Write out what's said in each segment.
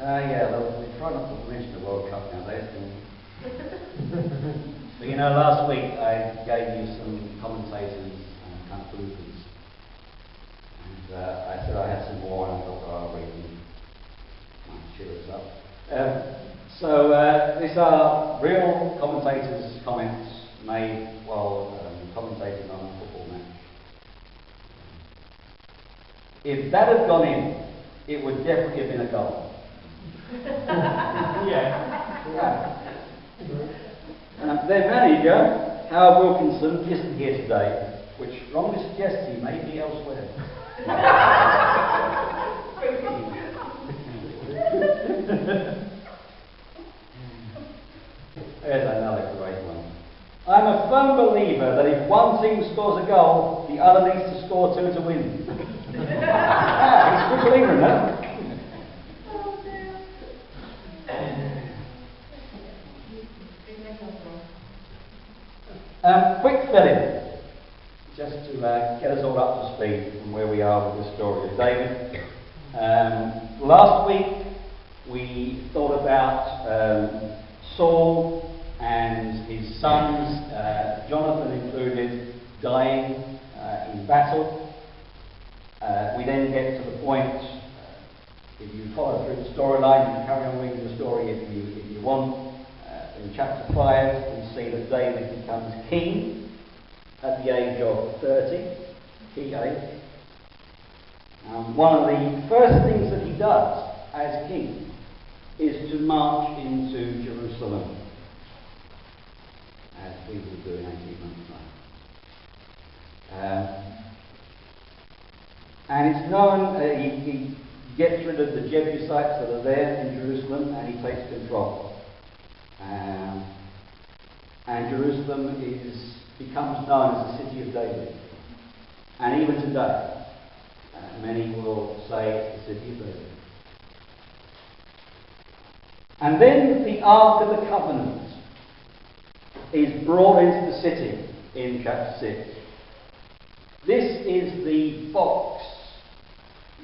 Yeah, we try not to mention the World Cup nowadays. But you know, last week I gave you some commentators and kind of bloopers. And I said I had some more, and I thought, oh, I'll read them. Might cheer us up. So these are real commentators' comments made while commentating on a football match. If that had gone in, it would definitely have been a goal. Yeah. Their manager, Howard Wilkinson, isn't here today, which strongly suggests he may be elsewhere. There's another great one. I'm a firm believer that if one team scores a goal, the other needs to score two to win. He's a good believer in that. Quick fill-in, just to get us all up to speed from where we are with the story of David. Last week we thought about Saul and his sons, Jonathan included, dying in battle. We then get to the point, if you follow through the storyline, you can carry on reading the story if you want. In chapter 5, we see that David becomes king at the age of 30, key age. One of the first things that he does as king is to march into Jerusalem, as we will do in 18 months' time. And it's known, he gets rid of the Jebusites that are there in Jerusalem, and he takes control. And Jerusalem becomes known as the city of David. And even today, many will say it's the city of David. And then the Ark of the Covenant is brought into the city in chapter 6. This is the box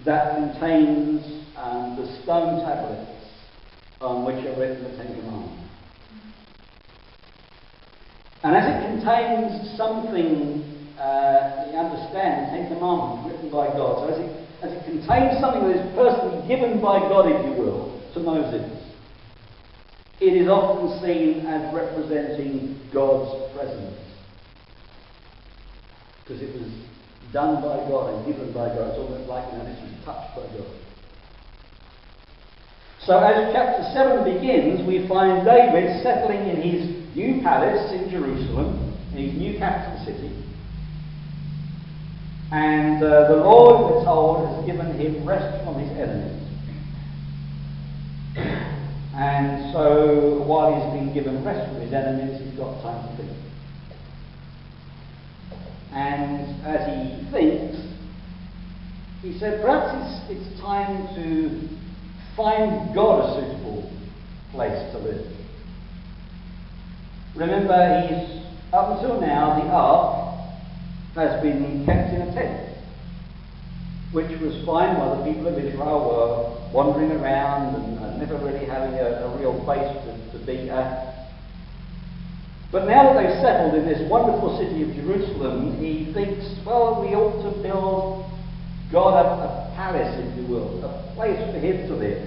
that contains the stone tablets on which are written the Ten Commandments. And as it contains something, you understand, the Ten Commandments written by God, so as it contains something that is personally given by God, if you will, to Moses, it is often seen as representing God's presence. Because it was done by God and given by God. It's almost like, this was touched by God. So as chapter 7 begins, we find David settling in his new palace in Jerusalem, in his new capital city. And the Lord, we're told, has given him rest from his enemies. And so while he's been given rest from his enemies, he's got time to think. And as he thinks, he said, perhaps it's time to find God a suitable place to live. Remember, up until now, the ark has been kept in a tent, which was fine while the people of Israel were wandering around and never really having a real base to be at. But now that they've settled in this wonderful city of Jerusalem, he thinks, well, we ought to build God a palace, if you will, a place for him to live.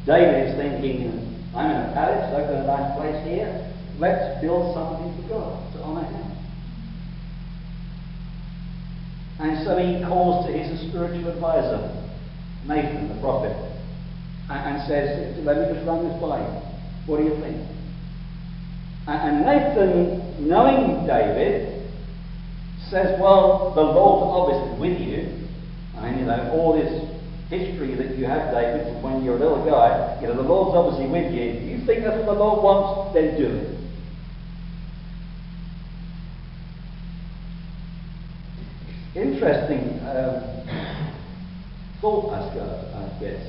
David is thinking, I'm in a palace, I've got a nice place here, let's build something for God to honour him. And so he calls to his spiritual advisor, Nathan the prophet, and says, let me just run this by you. What do you think? And Nathan, knowing David, says, well, the Lord's obviously with you. I mean, all this history that you have, David, from when you're a little guy, the Lord's obviously with you. If you think that's what the Lord wants, then do it. Interesting thought, I guess.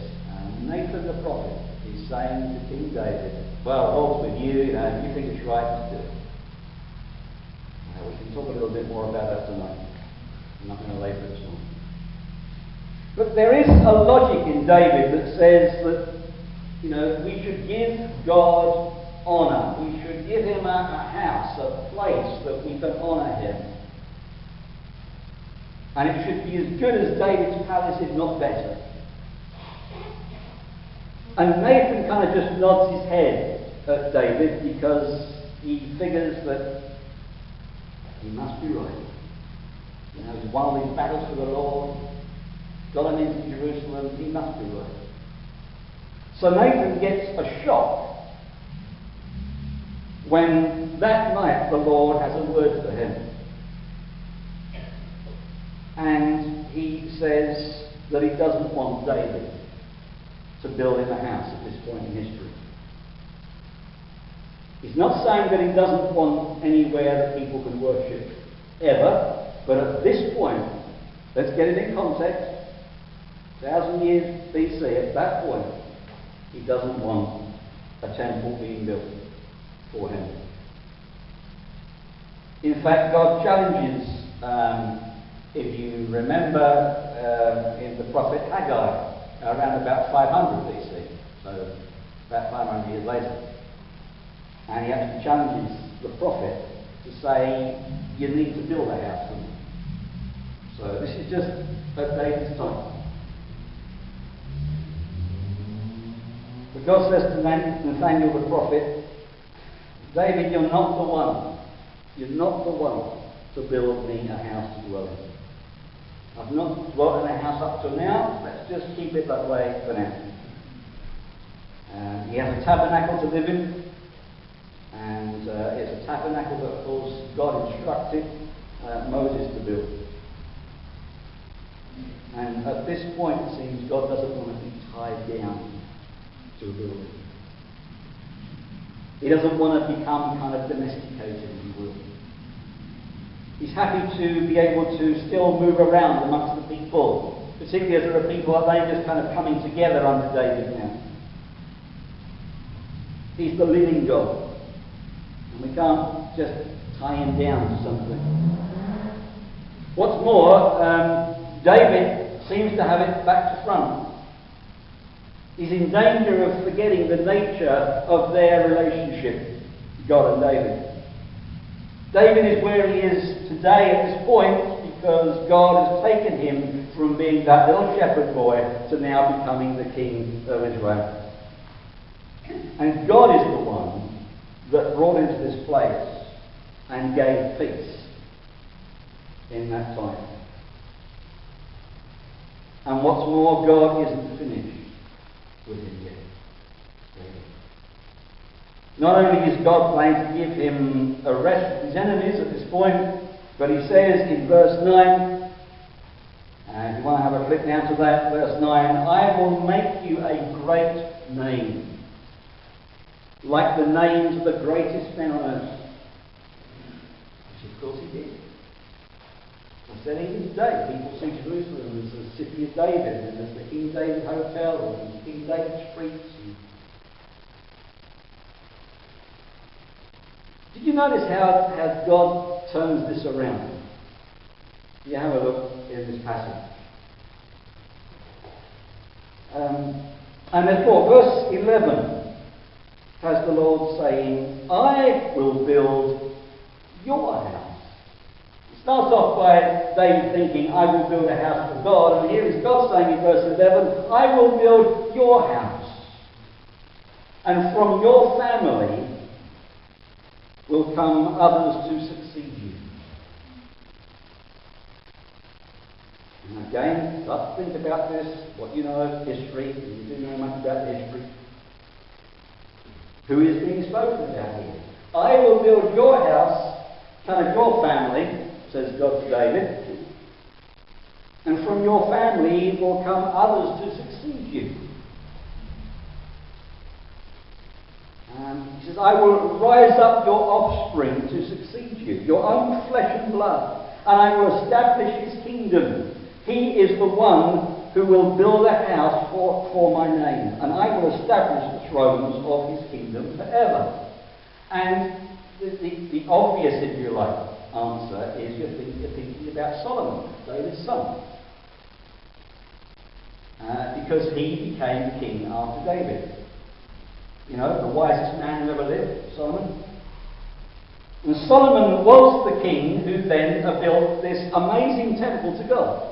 Nathan the prophet is saying to King David, well, the Lord's with you, if you think it's right, just do it. We can talk a little bit more about that tonight. I'm not going to labour it too long. But But there is a logic in David that says that, we should give God honour. We should give him a house, a place that we can honour him. And it should be as good as David's palace, if not better. And Nathan kind of just nods his head at David because he figures that he must be right. He's won all these battles for the Lord, got him into Jerusalem, he must be right. So Nathan gets a shock when that night the Lord has a word for him. And he says that he doesn't want David to build him a house at this point in history. He's not saying that he doesn't want anywhere that people can worship ever, but at this point, let's get it in context, 1,000 years BC, at that point, he doesn't want a temple being built for him. In fact, God challenges, if you remember, in the prophet Haggai, around about 500 BC, so about 500 years later. And he actually challenges the prophet to say, you need to build a house for me. So this is just at David's time. But God says to Nathaniel the prophet, David, you're not the one. You're not the one to build me a house to dwell in. I've not dwelt in a house up to now. Let's just keep it that way for now. He has a tabernacle to live in. And it's a tabernacle that, of course, God instructed Moses to build. And at this point, it seems God doesn't want to be tied down to a building. He doesn't want to become kind of domesticated, if you will. He's happy to be able to still move around amongst the people, particularly as there are people that are just kind of coming together under David now. He's the living God. And we can't just tie him down to something. What's more, David seems to have it back to front. He's in danger of forgetting the nature of their relationship, God and David. David is where he is today at this point because God has taken him from being that little shepherd boy to now becoming the king of Israel. And God is the one that brought him to this place and gave peace in that time. And what's more, God isn't finished with him yet. Not only is God planning to give him a rest from his enemies at this point, but he says in verse 9, and if you want to have a flick down to that, verse 9, I will make you a great name, like the names of the greatest men on earth. Which of course he did. I said even today, people see Jerusalem as the city of David, and as the King David Hotel, and the King David Streets. Did you notice how God turns this around? You have a look in this passage. And therefore, verse 11 has the Lord saying, I will build your house. It starts off by David thinking, I will build a house for God. And here is God saying in verse 11, I will build your house. And from your family will come others to succeed you. And again, start to think about this, what you know of history, if you do know much about history. Who is being spoken about here? I will build your house, kind of your family, says God to David, and from your family will come others to succeed you. He says, I will rise up your offspring to succeed you, your own flesh and blood, and I will establish his kingdom. He is the one who will build a house for my name, and I will establish the thrones of his kingdom forever. And the obvious, if you like, answer is you're thinking about Solomon, David's son. because he became king after David. You know, the wisest man who ever lived, Solomon. And Solomon was the king who then built this amazing temple to God.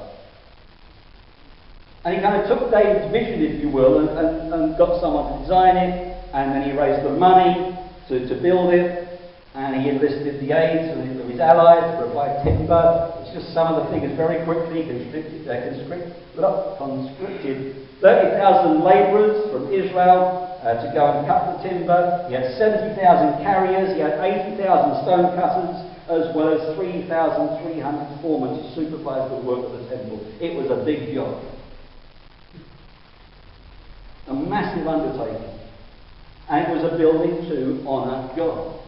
And he kind of took David's vision, if you will, and got someone to design it, and then he raised the money to build it, and he enlisted the aids of his allies to provide timber. It's just some of the figures very quickly. Conscripted 30,000 labourers from Israel to go and cut the timber. He had 70,000 carriers. He had 80,000 stone cutters, as well as 3,300 foremen to supervise the work of the temple. It was a big job. A massive undertaking. And it was a building to honour God.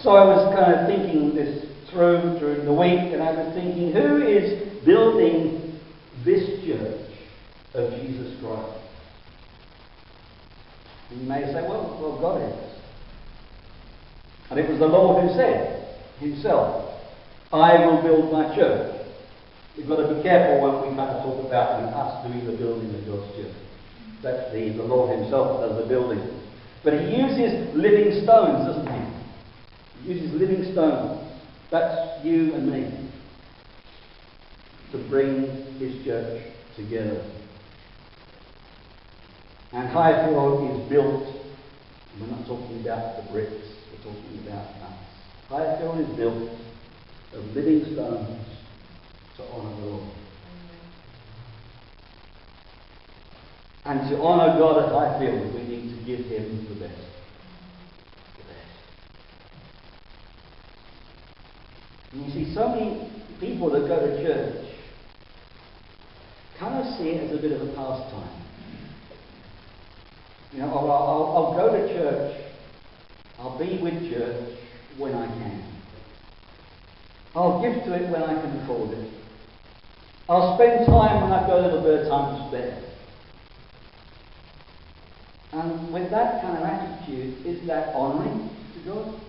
So I was kind of thinking this through during the week, and I was thinking, who is building this church of Jesus Christ? And you may say, well, God is. And it was the Lord who said himself, I will build my church. We've got to be careful when we kind of talk about us doing the building of God's church. That's the Lord himself that does the building. But he uses living stones, doesn't he? He uses living stones. That's you and me. To bring his church together. And Highfield is built, we're not talking about the bricks, we're talking about us. Highfield is built of living stones to honour the Lord. And to honour God at Highfield, we need to give him the best. The best. And you see, so many people that go to church kind of see it as a bit of a pastime. You know, I'll go to church, I'll be with church when I can. I'll give to it when I can afford it. I'll spend time when I've got a little bit of time to spare. And with that kind of attitude, is that honouring to God?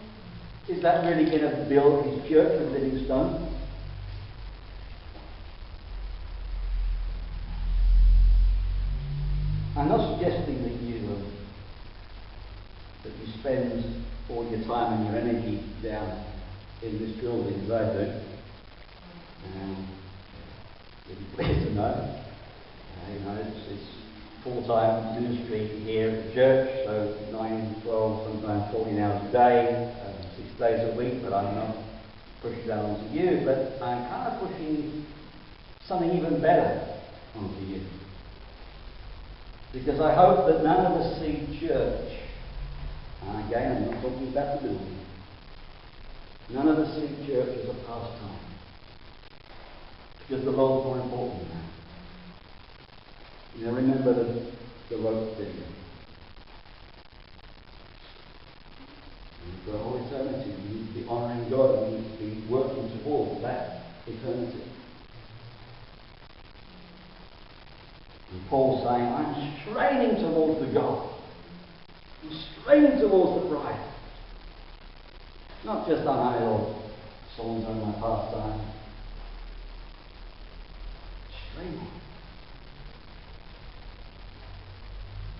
Is that really going to build his church with living stones? I'm not suggesting that you spend all your time and your energy down in this building as I do. It's clear to know. It's full-time ministry here at the church, so 9, 12, sometimes 14 hours a day, 6 days a week, but I'm not pushing that onto you, but I'm kind of pushing something even better onto you. Because I hope that none of us see church, and again, I'm not talking about the building, none of us see church as a pastime. Because the Lord's more important than that. You know, remember the rope thing. For all eternity, we need to be honouring God, we need to be working towards that eternity. And Paul's saying, I'm straining towards the goal. I'm straining towards the prize. Not just on Lord, songs on my pastime. Straining.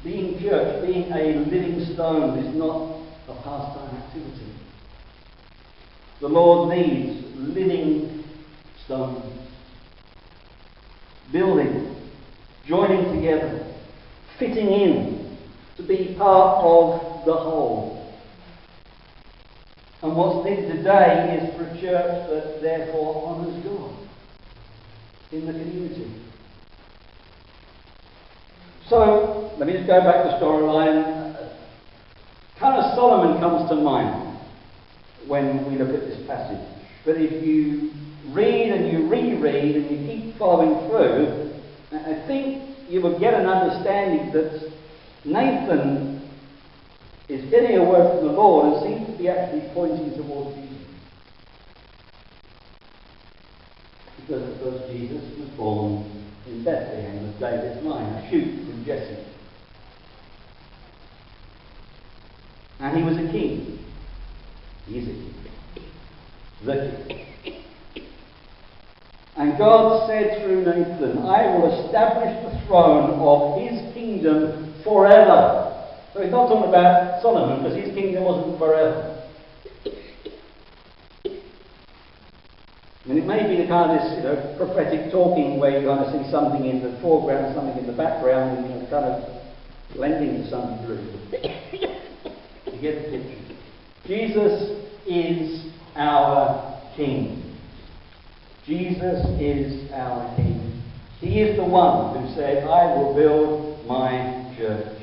Being church, being a living stone is not a pastime activity. The Lord needs living stones. Building, joining together, fitting in, to be part of the whole. And what's needed today is for a church that therefore honours God in the community. So, let me just go back to the storyline. Kind of Solomon comes to mind when we look at this passage. But if you read and you reread and you keep following through, I think you will get an understanding that Nathan is getting a word from the Lord and seems to be actually pointing towards Jesus. Because, of course, Jesus was born in Bethlehem of David's line, a shoot from Jesse. And he was a king. He is a king. The king. And God said through Nathan, I will establish the throne of his kingdom forever. So he's not talking about Solomon, because his kingdom wasn't forever. I mean, it may be the kind of this, prophetic talking where you're going to see something in the foreground, something in the background, and kind of blending to some degree. You get the picture. Jesus is our King. Jesus is our King. He is the one who said, I will build my church.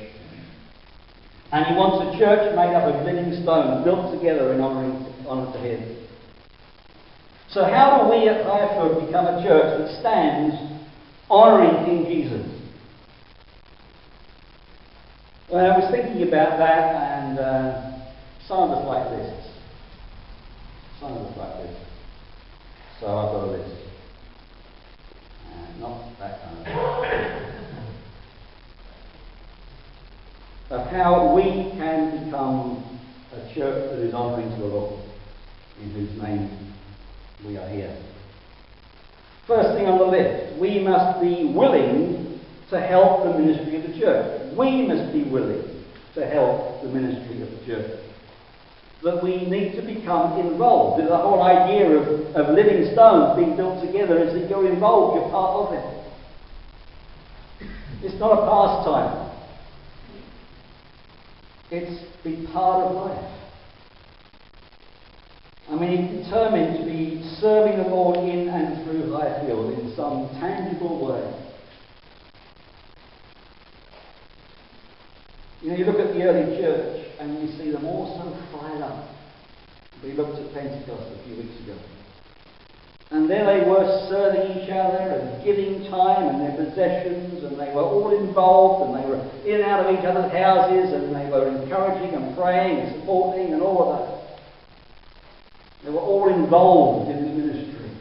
And he wants a church made up of living stones, built together in honour to him. So how do we at Highfield become a church that stands honouring King Jesus? Well, I was thinking about that, and some of us like lists. Some of us like lists. So I've got a list. Not that kind of how we can become a church that is honouring to the Lord, in whose name we are here. First thing on the list, we must be willing to help the ministry of the church. We must be willing to help the ministry of the church. That we need to become involved. The whole idea of living stones being built together is that you're involved, you're part of it. It's not a pastime. It's be part of life. I mean, he's determined to be serving the Lord in and through Highfield in some tangible way. You look at the early church and you see them all so fired up. We looked at Pentecost a few weeks ago. And there they were serving each other and giving time and their possessions, and they were all involved, and they were in and out of each other's houses, and they were encouraging and praying and supporting and all of that. They were all involved in the ministry.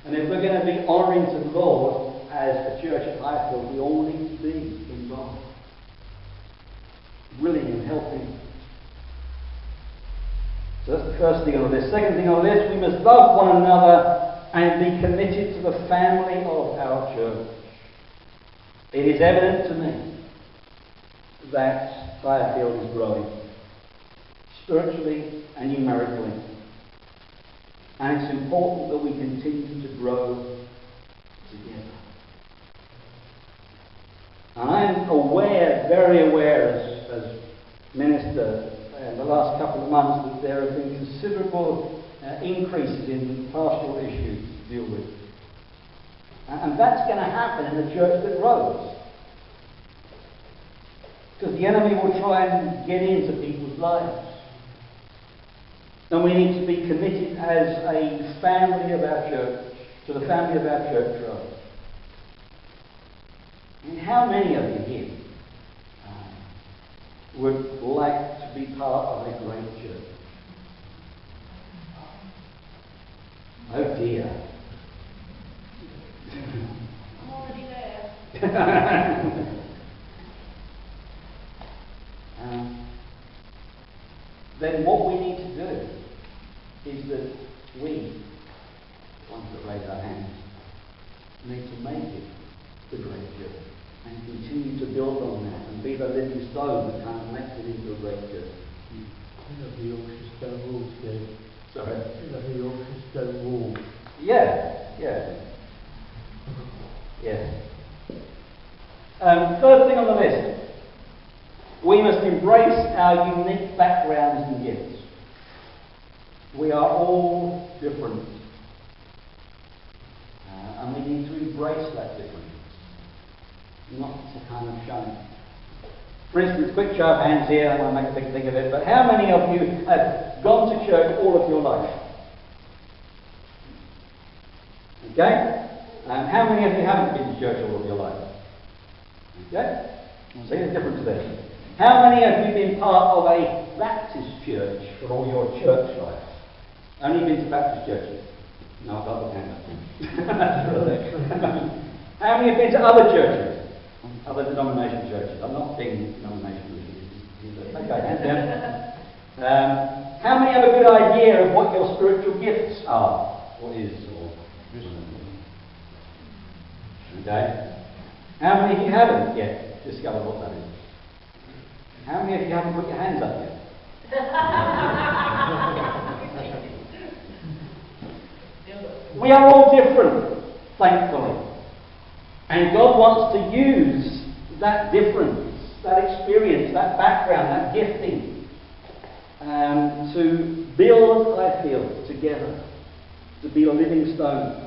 And if we're going to be honouring to the Lord as a church at Highfield, we all need to be involved. Willing and helping. So that's the first thing on the list. Second thing on the list, we must love one another and be committed to the family of our church. It is evident to me that Highfield is growing, spiritually and numerically. And it's important that we continue to grow together. And I'm aware, very aware as minister in the last couple of months, that there have been considerable increases in pastoral issues to deal with. And that's going to happen in a church that grows. Because the enemy will try and get into people's lives. And we need to be committed as a family of our church, to the family of our church growth. I mean, how many of you here would like to be part of a great church? Oh dear. I'm already there. Then what we need to do is that we, the ones that raise our hands, need to make it the great church and continue to build on that and be the living stone that kind of makes it into a great church. The Yorkshire stone walls, Dave. Sorry? The Yorkshire stone wall. Yeah. Third thing on the list. We must embrace our unique backgrounds and gifts. We are all different. And we need to embrace that difference. Not to kind of shun it. For instance, quick show of hands here, I won't make a big thing of it, but how many of you have gone to church all of your life? Okay? And how many of you haven't been to church all of your life? Okay? See the difference there. How many of you been part of a Baptist church for all your church life? Only been to Baptist churches? No, I've got the hand up. How many have been to other churches? Other denomination churches? I'm not being denominational. Okay, hands down. How many have a good idea of what your spiritual gifts are? Or is? Or Okay? How many of you haven't yet discovered what that is? How many of you haven't put your hands up yet? We are all different, thankfully. And God wants to use that difference, that experience, that background, that gifting, to build Highfield together, to be a living stone.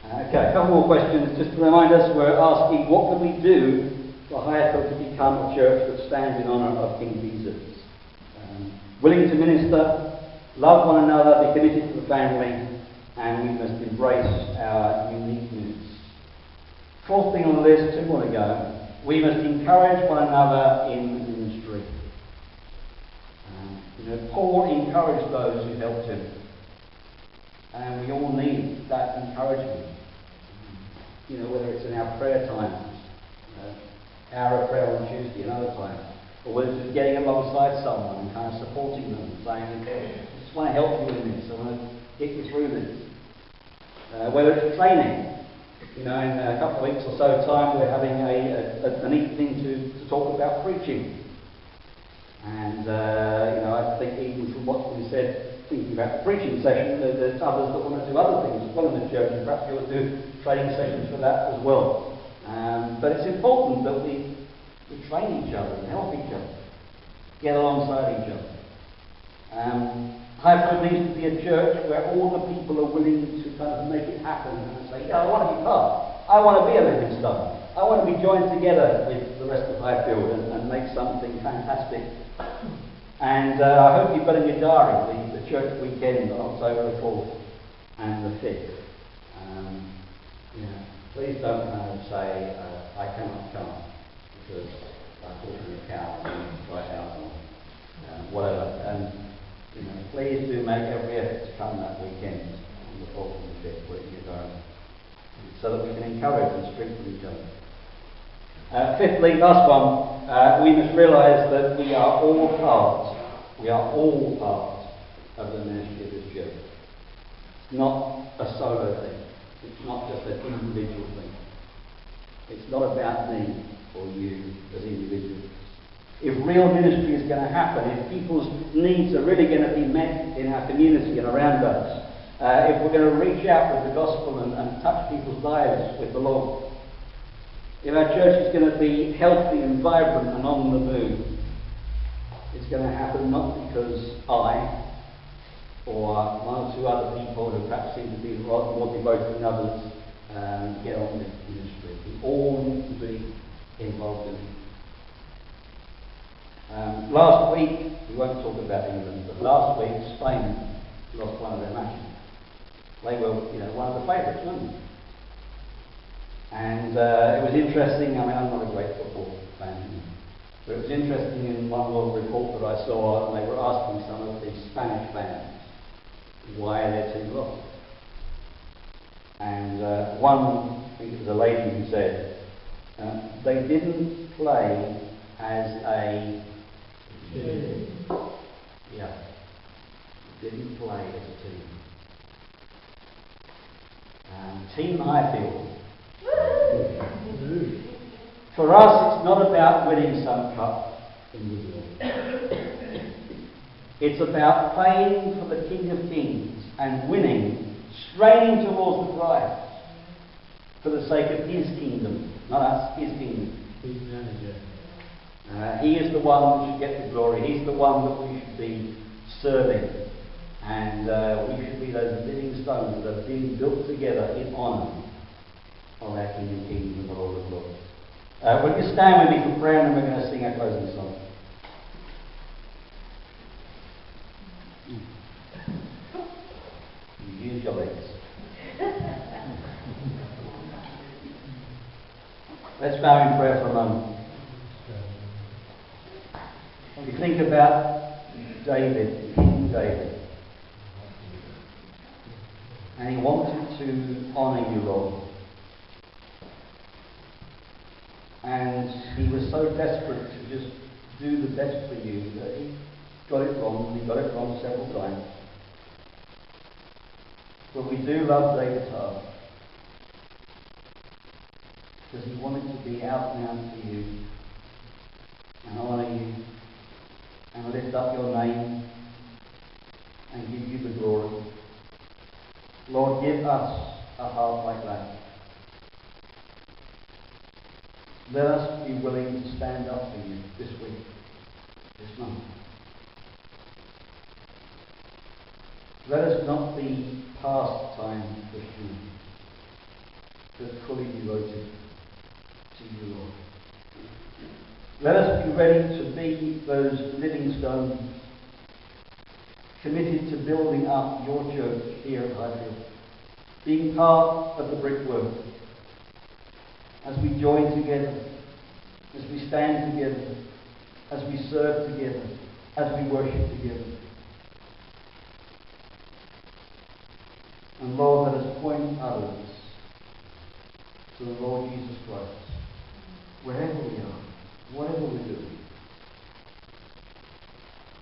Okay, a couple more questions. Just to remind us, we're asking, what can we do for Highfield to become a church that stands in honour of King Jesus? Willing to minister, love one another, be committed to the family, and we must embrace our uniqueness. Fourth thing on the list, 2 more to go. We must encourage one another in ministry. Paul encouraged those who helped him. And we all need that encouragement. Whether it's in our prayer times, hour of prayer on Tuesday, another time, or whether it's just getting alongside someone and kind of supporting them, saying, I just want to help you in this, I want to get you through this. Whether it's training, in a couple of weeks or so time, we're having a neat thing to talk about preaching. And, I think even from what's been said, thinking about the preaching session, there's others that want to do other things as well in the church, and perhaps you ought to do training sessions for that as well. But it's important that we train each other and help each other, get alongside each other. Highfield needs to be a church where all the people are willing to kind of make it happen and say, I want to be part. I want to be a living stone. I want to be joined together with the rest of Highfield and make something fantastic. And I hope you've got in your diary the church weekend on October the 4th and the 5th. Please don't say, I cannot come because I'm talking to cows and right out or whatever. And please do make every effort to come that weekend on the 4th and the 5th, put it in your diary, so that we can encourage and strengthen each other. Fifthly, last one, we must realise that we are all part of the ministry of this church. It's not a solo thing. It's not just an individual thing. It's not about me or you as individuals. If real ministry is going to happen, if people's needs are really going to be met in our community and around us, if we're going to reach out with the gospel and touch people's lives with the Lord, if our church is going to be healthy and vibrant and on the move, it's going to happen not because I or 1 or 2 other people who perhaps seem to be more devoted than others get on with ministry. We all need to be involved in it. Last week, we won't talk about England, but last week Spain lost one of their matches. They were, one of the favourites, weren't they? And it was interesting. I'm not a great football fan, but it was interesting in one little report that I saw, and they were asking some of the Spanish fans why their team lost. And one, I think it was a lady who said, they didn't play as a didn't play as a team. Team Highfield. For us, it's not about winning some cup in the world. It's about playing for the King of Kings and winning, straining towards the prize for the sake of His kingdom, not us, His kingdom. His manager. He is the one that should get the glory. He's the one that we should be serving. And we should be those living stones that are being built together in honour of our King of Kings and the Lord of Lords. Will you stand with me for prayer, and then we're going to sing our closing song. You use your legs. Let's bow in prayer for a moment. We think about David, King David. And he wanted to honour you, Lord. And he was so desperate to just do the best for you that he got it wrong, and he got it wrong several times. But we do love David's heart. because he wanted to be out and out to you and honour you and lift up your name and give you the glory. Lord, give us a heart like that. Let us be willing to stand up for you this week, this month. Let us not be pastime Christians, but fully devoted to you, Lord. Let us be ready to be those living stones committed to building up your church here at Highfield, being part of the brickwork as we join together, as we stand together, as we serve together, as we worship together. And Lord, let us point others to the Lord Jesus Christ, wherever we are, whatever we do.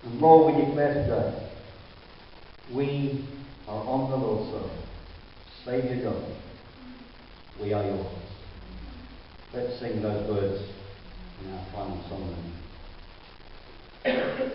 And Lord, we declare today, we are on the Lord's side. Saviour God, we are yours. Let's sing those words in our final song then.